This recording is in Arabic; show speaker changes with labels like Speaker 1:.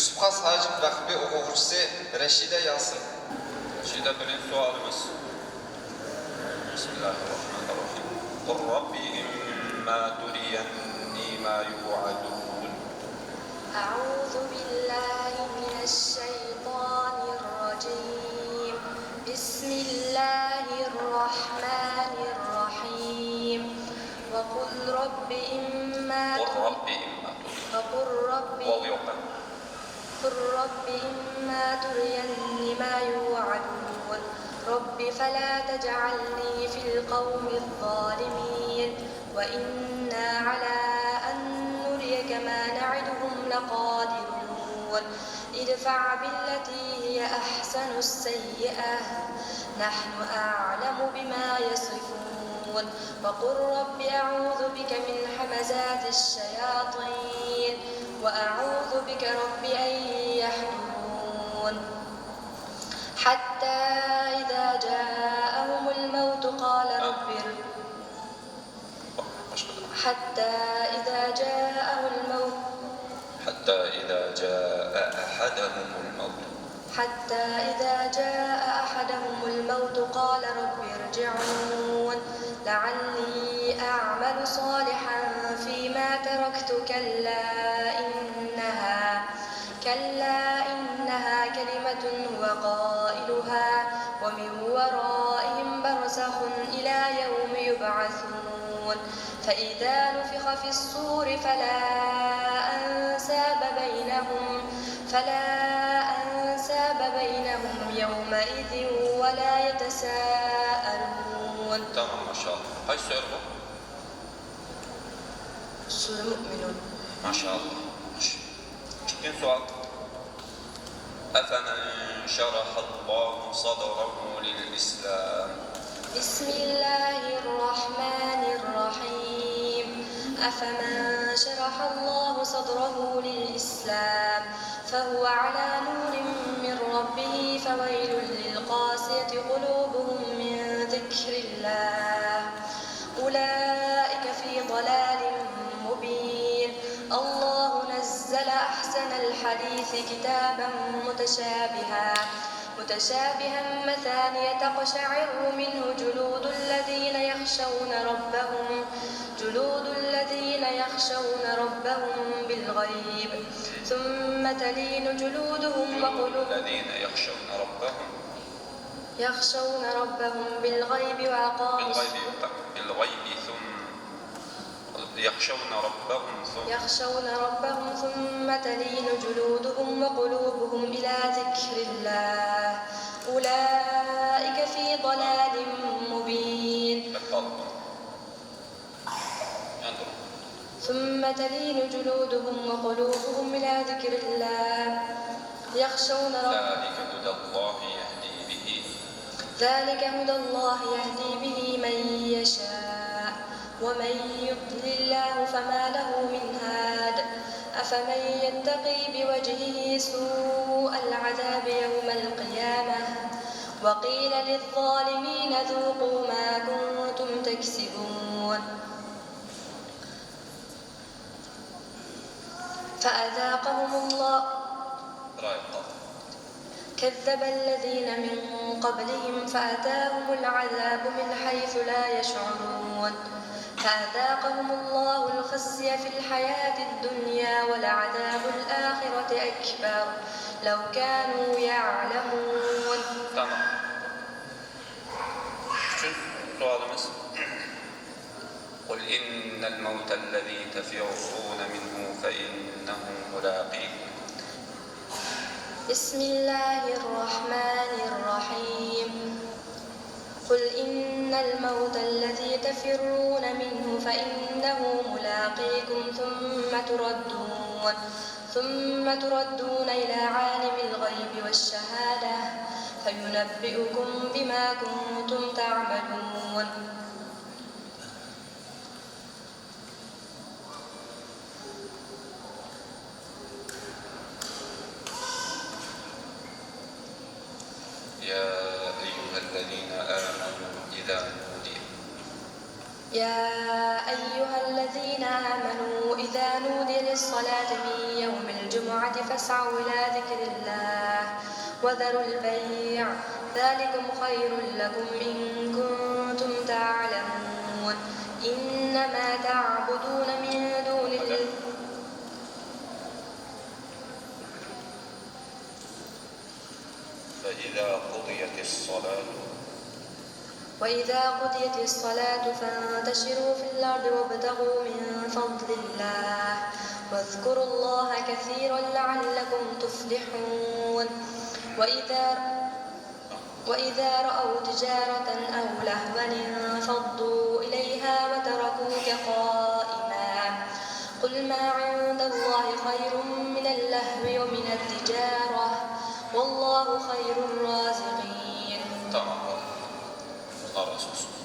Speaker 1: Yusuf Has Hacip Rakibi okuvcusu Reşide Yasın.
Speaker 2: Reşide birinci sualimiz. Bismillahirrahmanirrahim. Qul Rabbi imma turiyenni ma yu'adun.
Speaker 3: أعوذ بالله من الشيطان الرجيم بسم الله الرحمن الرحيم وقل رب إما تريني ما يوعدون رب فلا تجعلني في القوم الظالمين وإنا على أن نريك ما نعدهم لقادرون ادفع بالتي هي أحسن السيئة نحن أعلم بما يصفون وقل رب أعوذ بك من همزات الشياطين وأعوذ بك رب أن يحضرون حتى إذا جاءهم الموت قال رب حتى إذا جاء أحدهم الموت قال رب ارجعون لعلي أعمل صالحا فيما تركت كلا إنها كلمة هو قائلها ومن ورائهم برزخ إلى يوم يبعثون فإذا نفخ في الصور فلا أنساب بينهم يومئذ ولا يتساءلون.
Speaker 2: Tamam maşallah. Kaç soru bu?
Speaker 3: Sure Mü'minun.
Speaker 2: Maşallah. İkinci sual. أفمن شرح الله صدره للإسلام.
Speaker 3: بسم الله الرحمن الرحيم أفمن شرح الله صدره للإسلام فهو على نور من ربه فويل للقاسية قلوبهم من ذكر الله أولئك في ضلال مبين الله نزل أحسن الحديث كتابا متشابها مثانية تقشعر منه جلود الذين يخشون ربهم بالغيب ثم تلين جلودهم يخشون ربهم بالغيب وأقاموا يخشون ربهم ثم تلين جلودهم وقلوبهم إلى ذكر الله أولئك في ضلال مبين ثم تلين جلودهم وقلوبهم إلى ذكر الله يخشون ذلك هدى الله يهدي به من يشاء ومن يضلل الله فما له من هاد أفمن يتقي بوجهه سوء العذاب يوم القيامة وقيل للظالمين ذوقوا ما كنتم تكسبون فأذاقهم الله كذب الذين من قبلهم فأتاهم العذاب من حيث لا يشعرون فأذاقهم الله الخزي في الحياة الدنيا ولعذاب الآخرة أكبر لو كانوا يعلمون.
Speaker 2: Tamam. Üçüncü sualımız. قل إن الموت الذي تفرون منه فإنه ملاقيكم.
Speaker 3: بسم الله الرحمن الرحيم قل إن الموت الذي تفرون منه فإنه ملاقيكم ثم تردون إلى عالم الغيب والشهادة فينبئكم بما كنتم تعملون.
Speaker 2: يا أيها الذين آمنوا إذا نودي للصلاة من يوم الجمعة
Speaker 3: الجمعة فاسعوا إلى ذكر الله وذروا البيع ذلكم خير لكم إن كنتم تعلمون إنما تعبدون من دون الله وإذا قضيت الصلاة فانتشروا في الأرض وابتغوا من فضل الله واذكروا الله كثيرا لعلكم تفلحون وإذا رأوا تجارة أو لهوا انفضوا إليها وتركوك قائما قل ما عند الله خير من اللهو ومن التجارة والله خير الرازقين.
Speaker 2: تمام. الله رسول